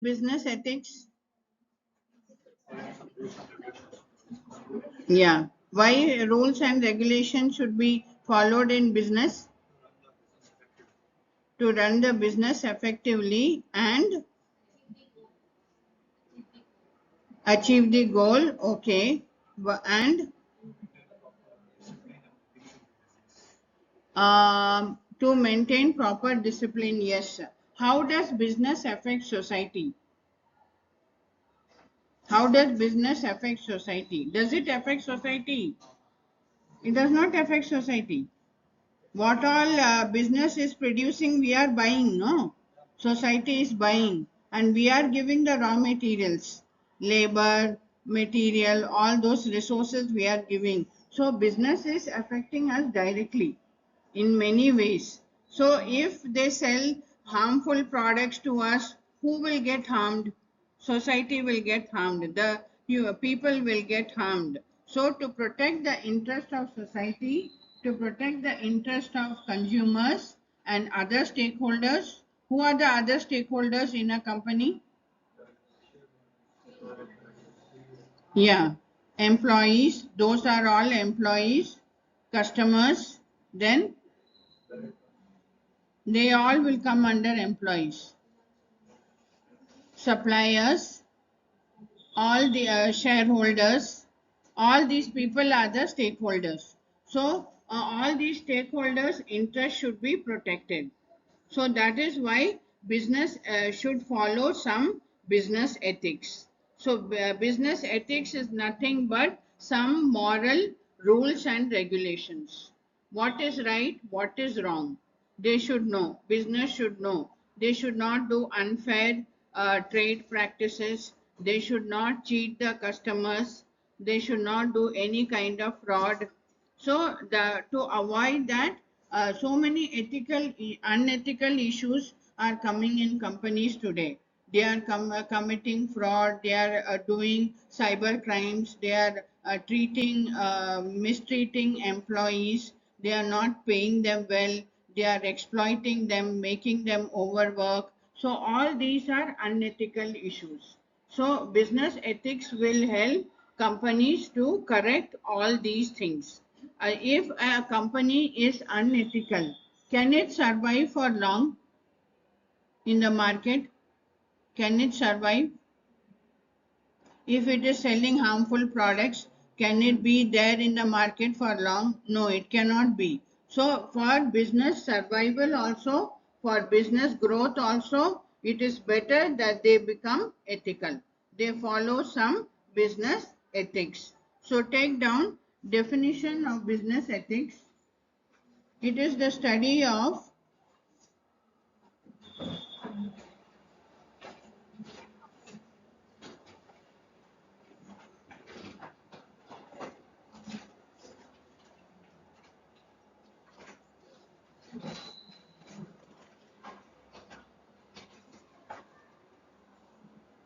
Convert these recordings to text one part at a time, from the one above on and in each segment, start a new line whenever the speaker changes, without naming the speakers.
Business ethics? Yeah. Why rules and regulations should be followed in business? To run the business effectively and achieve the goal. Okay. And to maintain proper discipline. Yes. How does business affect society? How does business affect society? Does it affect society? It does not affect society. What all business is producing, we are buying, no? Society is buying, and we are giving the raw materials, labor, material, all those resources we are giving. So business is affecting us directly in many ways. So if they sell harmful products to us, who will get harmed? Society will get harmed. The people will get harmed. So to protect the interest of society, to protect the interest of consumers and other stakeholders, who are the other stakeholders in a company? Yeah, employees, those are all employees, customers, then they all will come under employees. Suppliers, all the shareholders, all these people are the stakeholders. So all these stakeholders' interests should be protected. So that is why business should follow some business ethics. So business ethics is nothing but some moral rules and regulations. What is right, what is wrong. They should know. Business should know. They should not do unfair trade practices. They should not cheat the customers. They should not do any kind of fraud. So to avoid that, so many unethical issues are coming in companies today. They are committing fraud. They are doing cyber crimes. They are mistreating employees. They are not paying them well. They are exploiting them, making them overwork. So all these are unethical issues. So business ethics will help companies to correct all these things. If a company is unethical, can it survive for long in the market? Can it survive? If it is selling harmful products, can it be there in the market for long? No, it cannot be. So for business survival also, for business growth also, it is better that they become ethical. They follow some business ethics. So take down definition of business ethics. It is the study of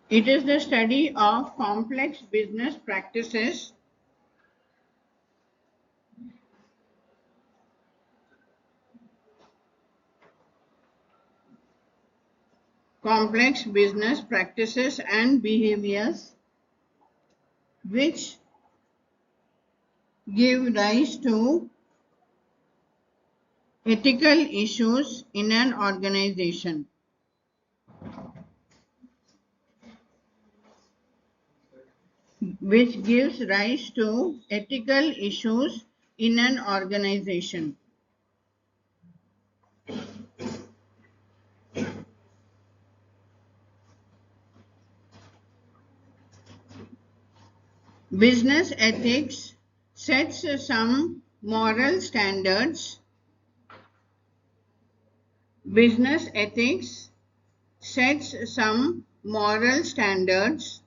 it is the study of complex business practices and behaviors which give rise to ethical issues in an organization. Which gives rise to ethical issues in an organization. Business ethics sets some moral standards. Business ethics sets some moral standards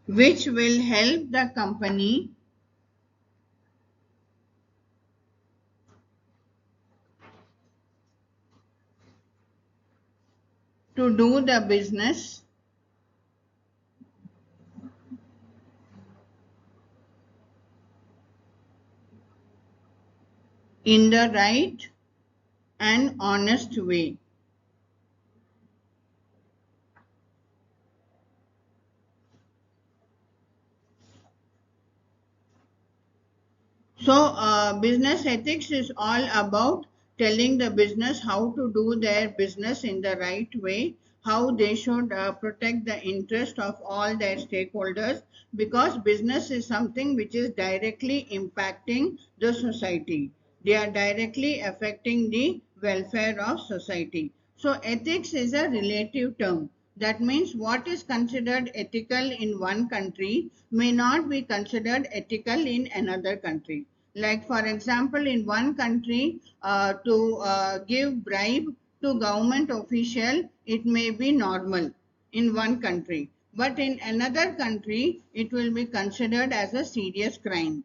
which will help the company to do the business in the right and honest way. So, business ethics is all about telling the business how to do their business in the right way, how they should protect the interest of all their stakeholders, because business is something which is directly impacting the society. They are directly affecting the welfare of society. So, ethics is a relative term. That means what is considered ethical in one country may not be considered ethical in another country. Like, for example, in one country, to give bribe to government official, it may be normal in one country. But in another country, it will be considered as a serious crime,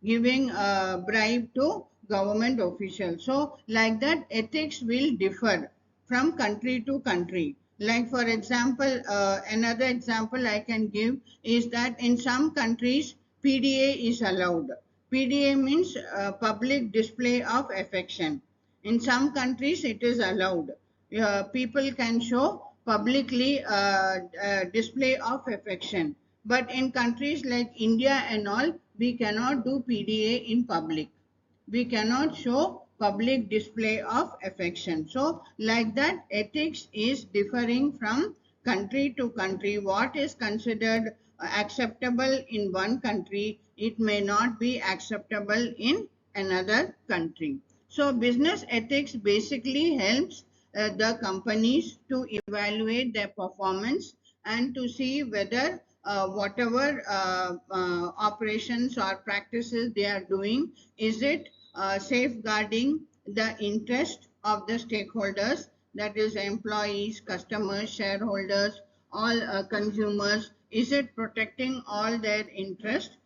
giving a bribe to government officials. So, like that, ethics will differ from country to country. Like, for example, another example I can give is that in some countries, PDA is allowed. PDA means public display of affection. In some countries, it is allowed. People can show publicly display of affection. But in countries like India and all, we cannot do PDA in public. We cannot show public display of affection. So, like that, ethics is differing from country to country. What is considered acceptable in one country, it may not be acceptable in another country. So, business ethics basically helps the companies to evaluate their performance and to see whether whatever operations or practices they are doing, is it safeguarding the interest of the stakeholders, that is employees, customers, shareholders, all consumers, is it protecting all their interest?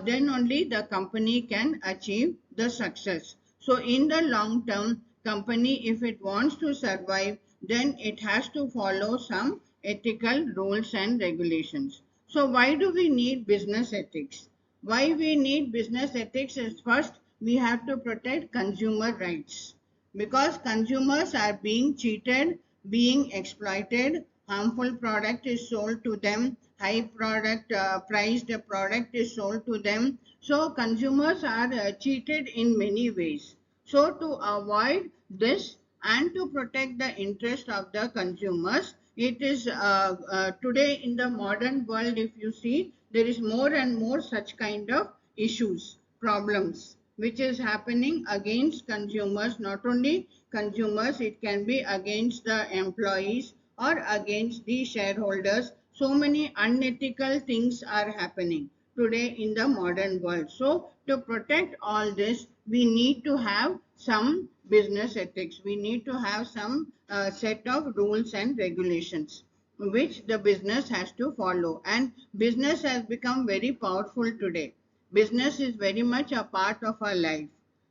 Then only the company can achieve the success. So in the long term, company, if it wants to survive, then it has to follow some ethical rules and regulations. So why do we need business ethics? Why we need business ethics is, first we have to protect consumer rights, because consumers are being cheated, being exploited, harmful product is sold to them, high product priced product is sold to them. So consumers are cheated in many ways. So to avoid this and to protect the interest of the consumers, it is today in the modern world, if you see, there is more and more such kind of issues, problems which is happening against consumers. Not only consumers, it can be against the employees or against the shareholders. So many unethical things are happening today in the modern world. So to protect all this, we need to have some business ethics. We need to have some set of rules and regulations which the business has to follow. And business has become very powerful today. Business is very much a part of our life.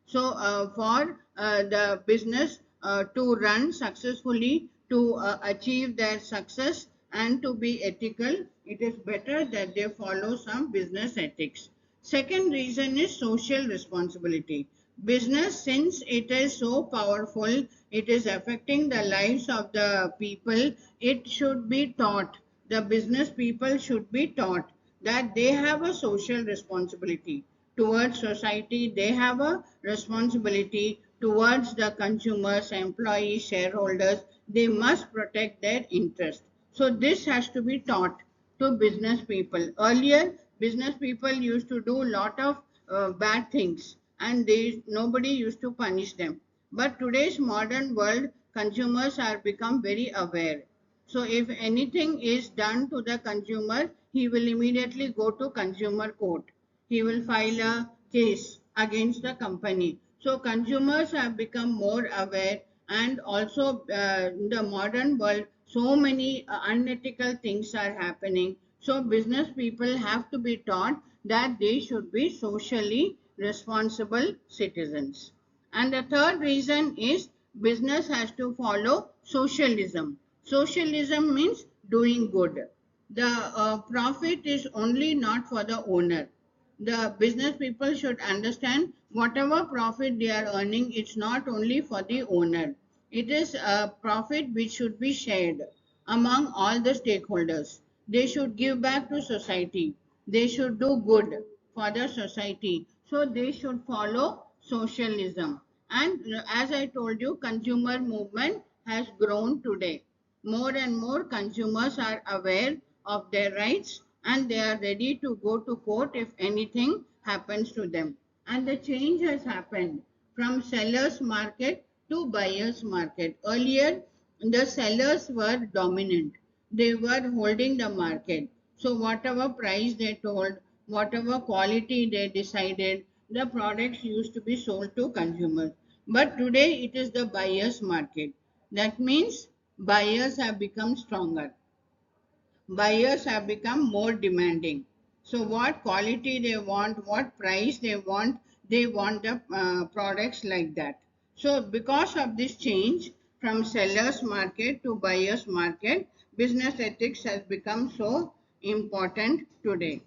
So, for the business to run successfully, to achieve their success and to be ethical, it is better that they follow some business ethics. Second reason is social responsibility. Business, since it is so powerful, it is affecting the lives of the people, it should be taught. The business people should be taught that they have a social responsibility towards society, they have a responsibility towards the consumers, employees, shareholders. They must protect their interest. So this has to be taught to business people. Earlier, business people used to do a lot of bad things, and nobody used to punish them. But today's modern world, consumers are become very aware. So if anything is done to the consumer, he will immediately go to consumer court. He will file a case against the company. So consumers have become more aware, and also in the modern world, so many unethical things are happening. So business people have to be taught that they should be socially responsible citizens. And the third reason is business has to follow socialism. Socialism means doing good. The profit is only not for the owner. The business people should understand whatever profit they are earning, it's not only for the owner. It is a profit which should be shared among all the stakeholders. They should give back to society. They should do good for the society. So they should follow socialism. And as I told you, consumer movement has grown today. More and more consumers are aware of their rights and they are ready to go to court if anything happens to them. And the change has happened from sellers market to buyers market. Earlier, the sellers were dominant. They were holding the market. So whatever price they told, whatever quality they decided, the products used to be sold to consumers. But today it is the buyers market. That means buyers have become stronger. Buyers have become more demanding. So what quality they want, what price they want the products like that. So because of this change from sellers market to buyers market, business ethics has become so important today.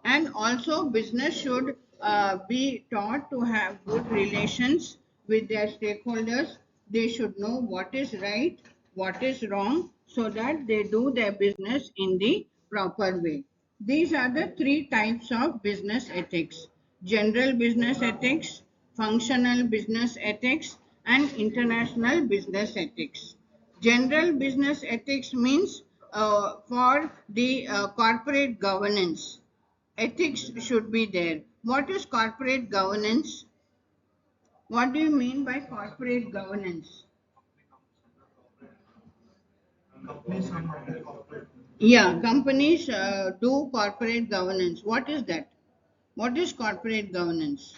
And also business should be taught to have good relations with their stakeholders. They should know what is right, what is wrong, so that they do their business in the proper way. These are the three types of business ethics: general business ethics, functional business ethics, and international business ethics. General business ethics means for the corporate governance. Ethics should be there. What is corporate governance? What do you mean by corporate governance? Yeah, companies do corporate governance. What is that? What is corporate governance?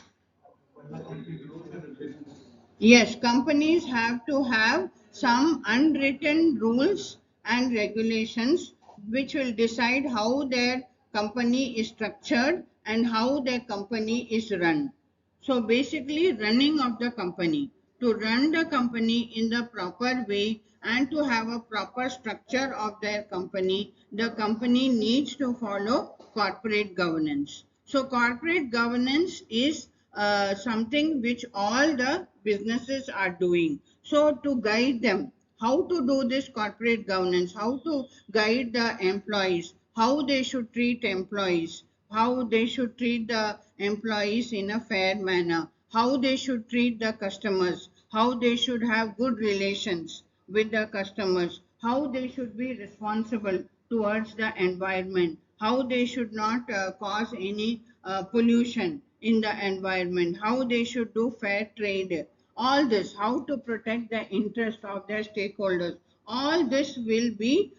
Yes, companies have to have some unwritten rules and regulations which will decide how their company is structured and how their company is run. So basically running of the company. To run the company in the proper way and to have a proper structure of their company, the company needs to follow corporate governance. So corporate governance is something which all the businesses are doing. So to guide them, how to do this corporate governance, how to guide the employees, how they should treat employees, how they should treat the employees in a fair manner, how they should treat the customers, how they should have good relations with the customers, how they should be responsible towards the environment, how they should not cause any pollution in the environment, how they should do fair trade, all this, how to protect the interest of their stakeholders, all this will be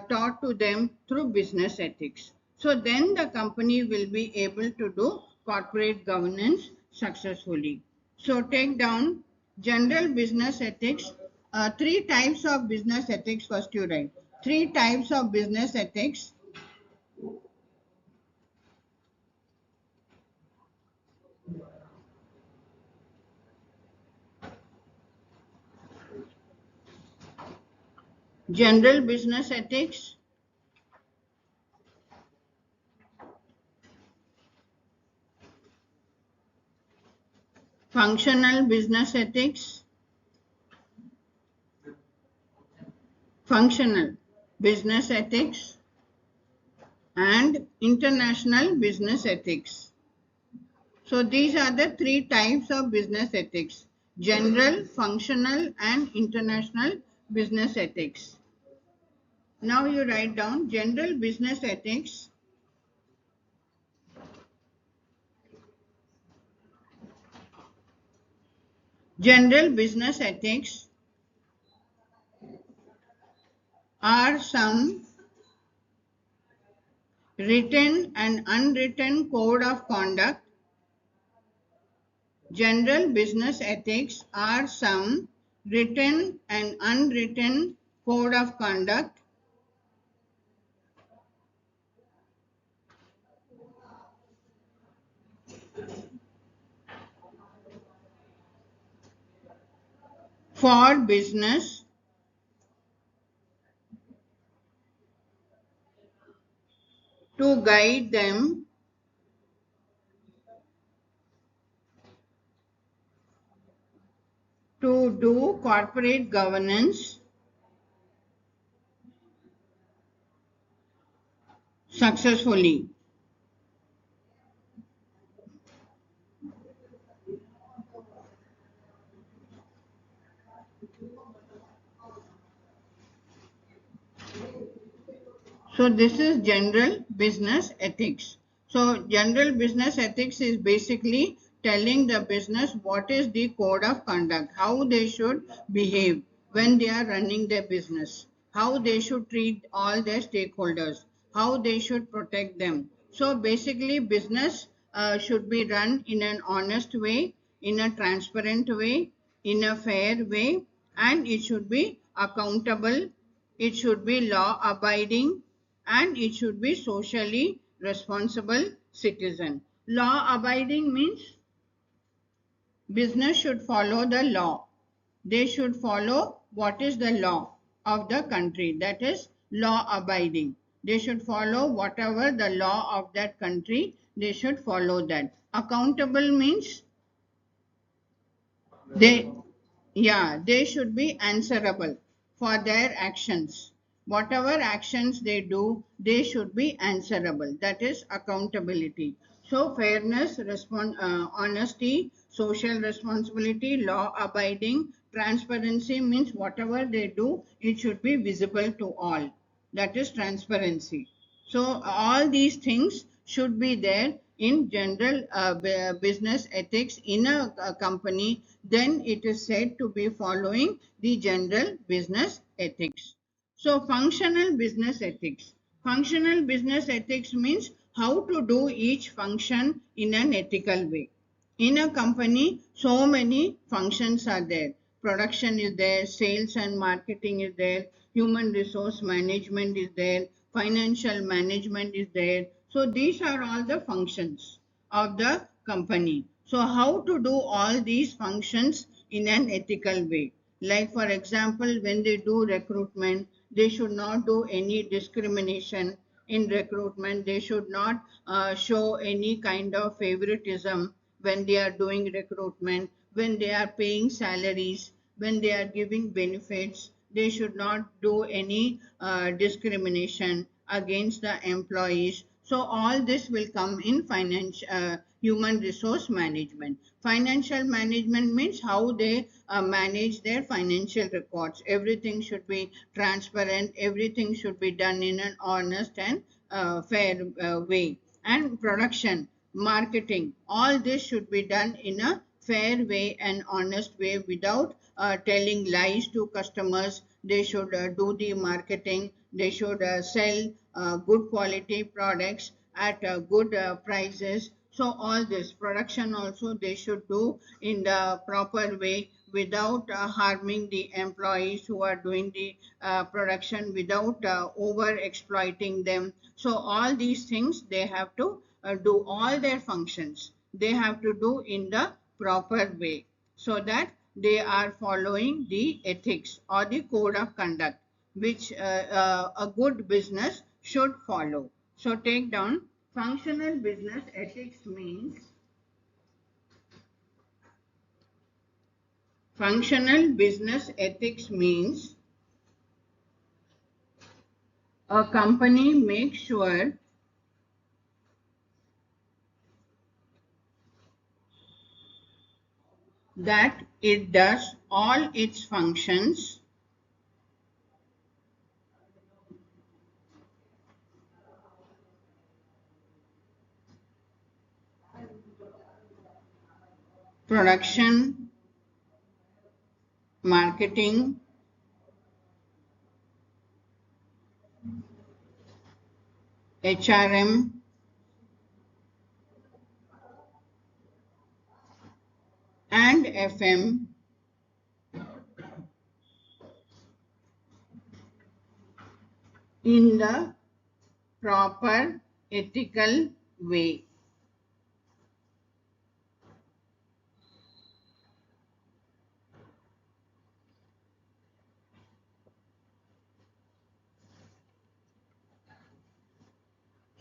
taught to them through business ethics. So then the company will be able to do corporate governance successfully. So take down general business ethics, three types of business ethics. First you write three types of business ethics. General business ethics, functional business ethics, functional business ethics, and international business ethics. So these are the three types of business ethics: general, functional, and international business ethics. Now you write down general business ethics. General business ethics are some written and unwritten code of conduct. General business ethics are some written and unwritten code of conduct for business to guide them to do corporate governance successfully. So this is general business ethics. So general business ethics is basically telling the business what is the code of conduct, how they should behave when they are running their business, how they should treat all their stakeholders, how they should protect them. So basically business should be run in an honest way, in a transparent way, in a fair way, and it should be accountable, it should be law abiding, and it should be socially responsible citizen. Law abiding means business should follow the law. They should follow what is the law of the country. That is law abiding. They should follow whatever the law of that country. They should follow that. Accountable means they, yeah, they should be answerable for their actions. Whatever actions they do, they should be answerable. That is accountability. So fairness, honesty, social responsibility, law abiding, transparency means whatever they do, it should be visible to all. That is transparency. So all these things should be there in general business ethics in a company. Then it is said to be following the general business ethics. So functional business ethics. Functional business ethics means how to do each function in an ethical way. In a company, so many functions are there. Production is there, sales and marketing is there, human resource management is there, financial management is there. So these are all the functions of the company. So how to do all these functions in an ethical way? Like for example, when they do recruitment, they should not do any discrimination in recruitment. They should not show any kind of favoritism when they are doing recruitment, when they are paying salaries, when they are giving benefits. They should not do any discrimination against the employees. So all this will come in human resource management. Financial management means how they manage their financial records. Everything should be transparent. Everything should be done in an honest and fair way. And production, marketing, all this should be done in a fair way and honest way without telling lies to customers. They should do the marketing. They should sell good quality products at good prices. So all this production also they should do in the proper way without harming the employees who are doing the production, without over exploiting them. So all these things they have to do all their functions. They have to do in the proper way so that they are following the ethics or the code of conduct which a good business should follow. So take down functional business ethics means functional business ethics means a company makes sure that it does all its functions production, marketing, HRM, and FM in the proper ethical way.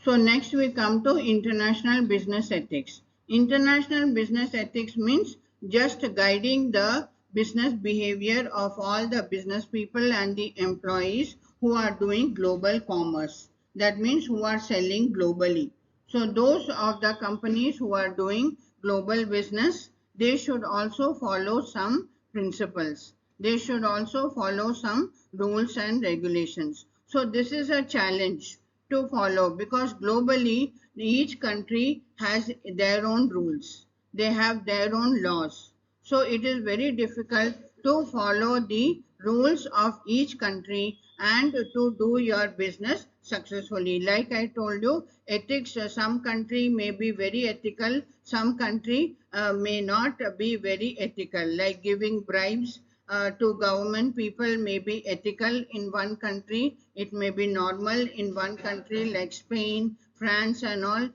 So next we come to international business ethics. International business ethics means just guiding the business behavior of all the business people and the employees who are doing global commerce. That means who are selling globally. So those of the companies who are doing global business, they should also follow some principles. They should also follow some rules and regulations. So this is a challenge to follow because globally each country has their own rules. They have their own laws. So it is very difficult to follow the rules of each country and to do your business successfully. Like I told you, ethics, some country may be very ethical, some country may not be very ethical, like giving bribes to government people may be ethical in one country, it may be normal in one country like Spain, France and all.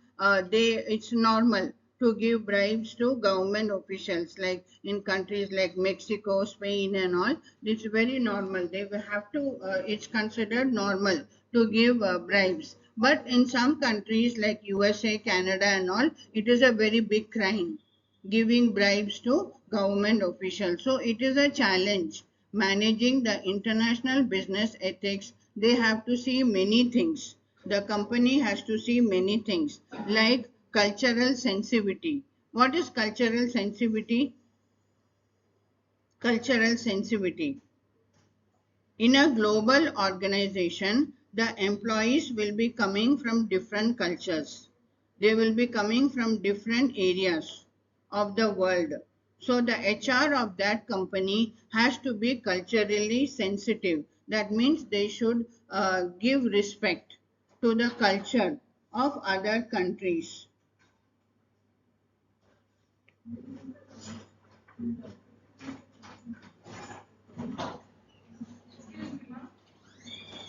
It's normal to give bribes to government officials, like in countries like Mexico, Spain and all. It's very normal, they will have to it's considered normal to give bribes. But in some countries like USA, Canada and all, it is a very big crime giving bribes to government officials. So it is a challenge managing the international business ethics. They have to see many things. The company has to see many things like cultural sensitivity. What is cultural sensitivity? Cultural sensitivity. In a global organization, the employees will be coming from different cultures. They will be coming from different areas of the world. So the HR of that company has to be culturally sensitive. That means they should give respect to the culture of other countries.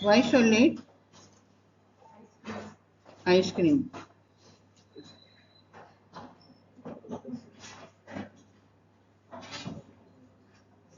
Why so late? Ice cream.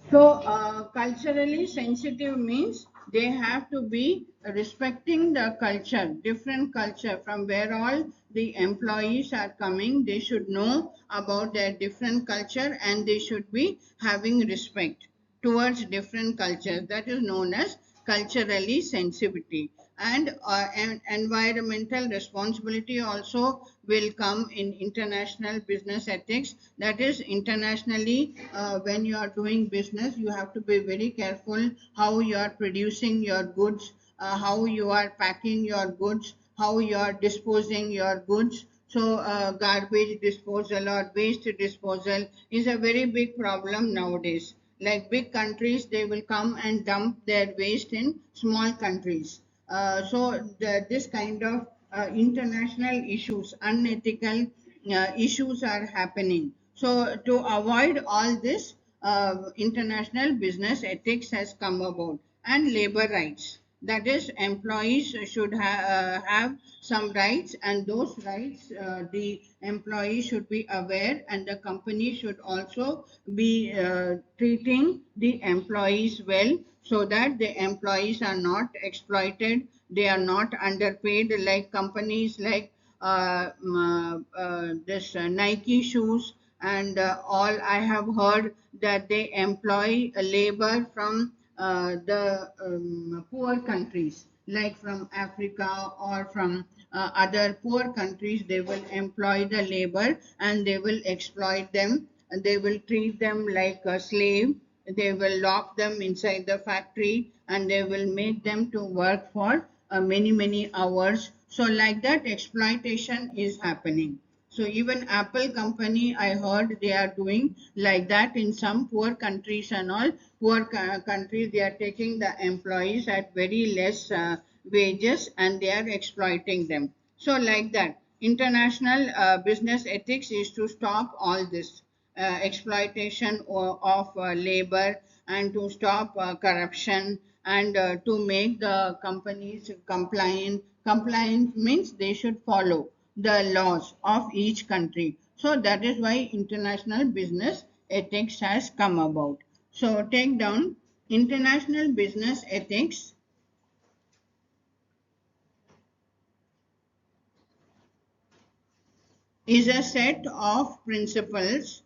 So, culturally sensitive means they have to be respecting the culture, different culture from where all the employees are coming. They should know about their different culture and they should be having respect towards different cultures. That is known as culturally sensitivity. And environmental responsibility also will come in international business ethics. That is, internationally, when you are doing business, you have to be very careful how you are producing your goods, how you are packing your goods, how you are disposing your goods. So, garbage disposal or waste disposal is a very big problem nowadays. Like big countries, they will come and dump their waste in small countries. This kind of international issues, unethical issues are happening. So to avoid all this, international business ethics has come about, and labor rights. That is, employees should have some rights, and those rights the employee should be aware, and the company should also be treating the employees well so that the employees are not exploited, they are not underpaid, like companies like this Nike shoes and all. I have heard that they employ labor from the poor countries, like from Africa or from other poor countries. They will employ the labor and they will exploit them, and they will treat them like a slave. They will lock them inside the factory and they will make them to work for many hours. So like that, exploitation is happening. So even Apple company, I heard they are doing like that in some poor countries and all. Poor countries, they are taking the employees at very less wages and they are exploiting them. So like that, international business ethics is to stop all this exploitation of labor, and to stop corruption, and to make the companies compliant. Compliant means they should follow the laws of each country. So that is why international business ethics has come about. So take down: international business ethics is a set of principles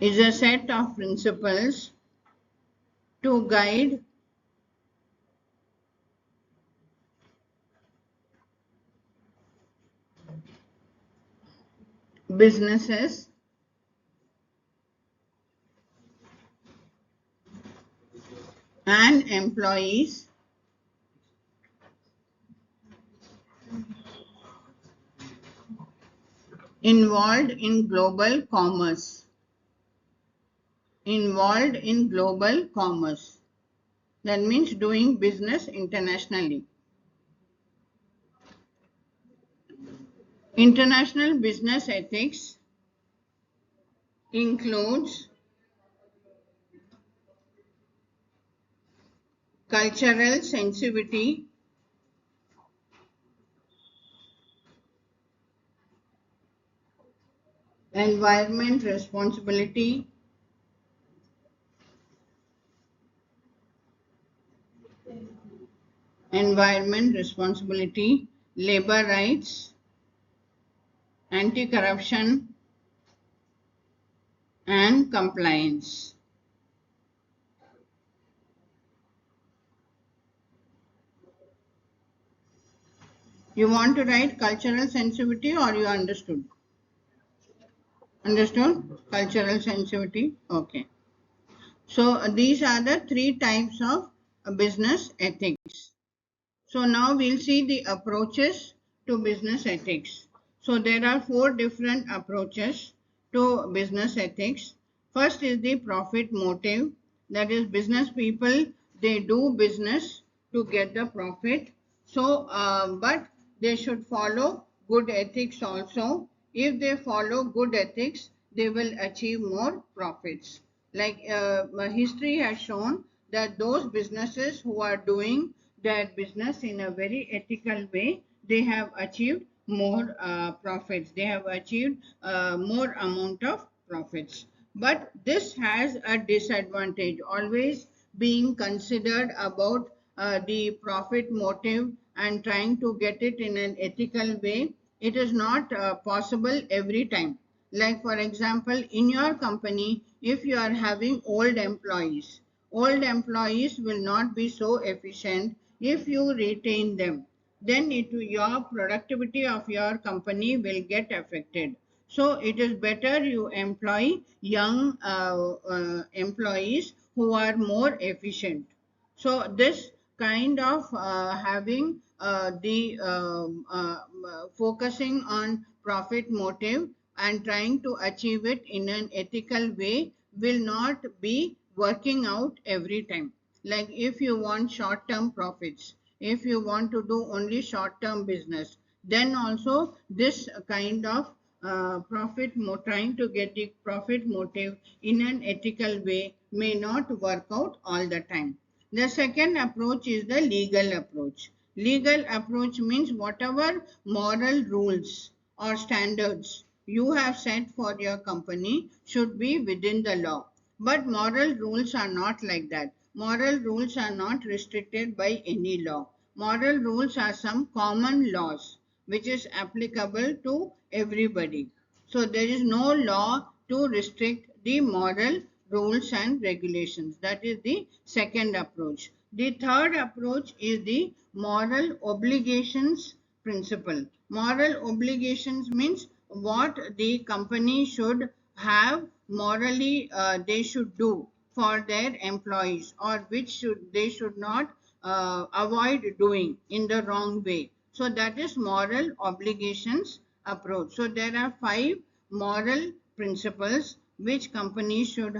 is a set of principles to guide businesses and employees involved in global commerce. Involved in global commerce. That means doing business internationally. International business ethics includes cultural sensitivity, environment responsibility, labor rights, anti-corruption, and compliance. You want to write cultural sensitivity or you understood? Understood? Cultural sensitivity? Okay. So these are the three types of business ethics. So now we'll see the approaches to business ethics. So there are four different approaches to business ethics. First is the profit motive. That is, business people, they do business to get the profit. So, but they should follow good ethics also. If they follow good ethics, they will achieve more profits. Like history has shown that those businesses who are doing their business in a very ethical way, they have achieved more profits. They have achieved more amount of profits. But this has a disadvantage, always being considered about the profit motive and trying to get it in an ethical way. It is not possible every time. Like, for example, in your company, if you are having old employees will not be so efficient if you retain them. Then your productivity of your company will get affected. So it is better you employ young employees who are more efficient. So this kind of having the focusing on profit motive and trying to achieve it in an ethical way will not be working out every time. Like if you want short term profits, if you want to do only short term business, then also this kind of trying to get the profit motive in an ethical way may not work out all the time. The second approach is the legal approach. Legal approach means whatever moral rules or standards you have set for your company should be within the law. But moral rules are not like that. Moral rules are not restricted by any law. Moral rules are some common laws which is applicable to everybody. So there is no law to restrict the moral rules and regulations. That is the second approach. The third approach is the moral obligations principle. Moral obligations means what the company should have morally they should do for their employees, or which they should not avoid doing in the wrong way. So that is moral obligations approach. So there are five moral principles which companies should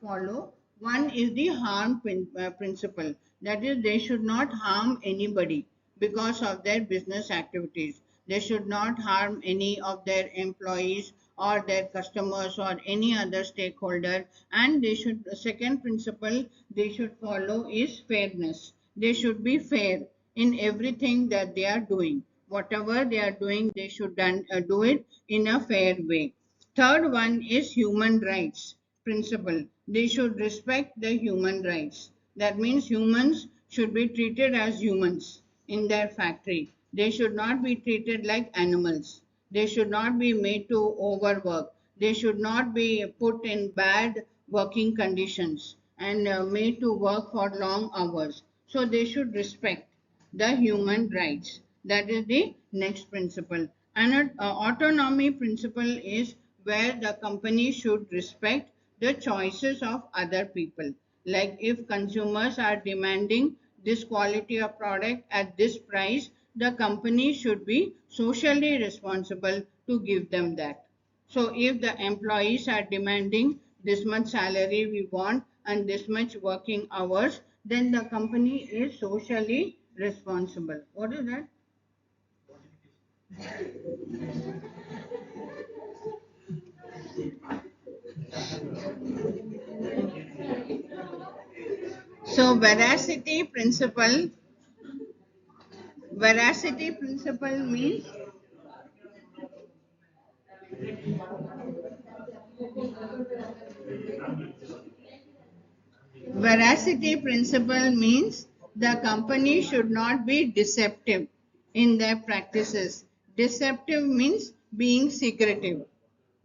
follow. One is the harm principle. That is, they should not harm anybody because of their business activities. They should not harm any of their employees or their customers or any other stakeholder. And they should, the second principle they should follow is fairness. They should be fair in everything that they are doing. Whatever they are doing, they should do it in a fair way. Third one is human rights principle. They should respect the human rights. That means humans should be treated as humans in their factory. They should not be treated like animals. They should not be made to overwork. They should not be put in bad working conditions and made to work for long hours. So they should respect the human rights. That is the next principle. And autonomy principle is where the company should respect the choices of other people. Like if consumers are demanding this quality of product at this price, the company should be socially responsible to give them that. So if the employees are demanding this much salary we want and this much working hours, then the company is socially responsible. What is that? So veracity principle means veracity principle means the company should not be deceptive in their practices. Deceptive means being secretive.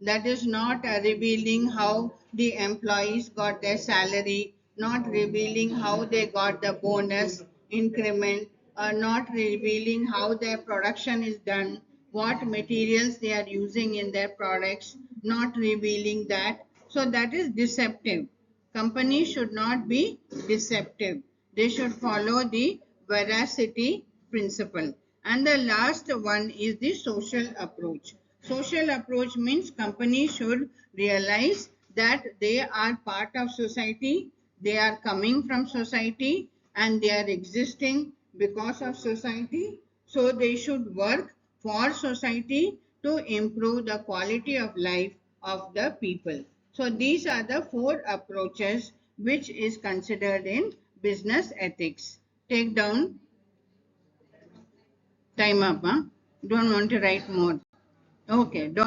That is not revealing how the employees got their salary, not revealing how they got the bonus increment, not revealing how their production is done, what materials they are using in their products, not revealing that. So that is deceptive. Companies should not be deceptive. They should follow the veracity principle. And the last one is the social approach. Social approach means companies should realize that they are part of society, they are coming from society, and they are existing because of society. So they should work for society to improve the quality of life of the people. So these are the four approaches which is considered in business ethics. Take down, time up, huh? Don't want to write more. Okay, don't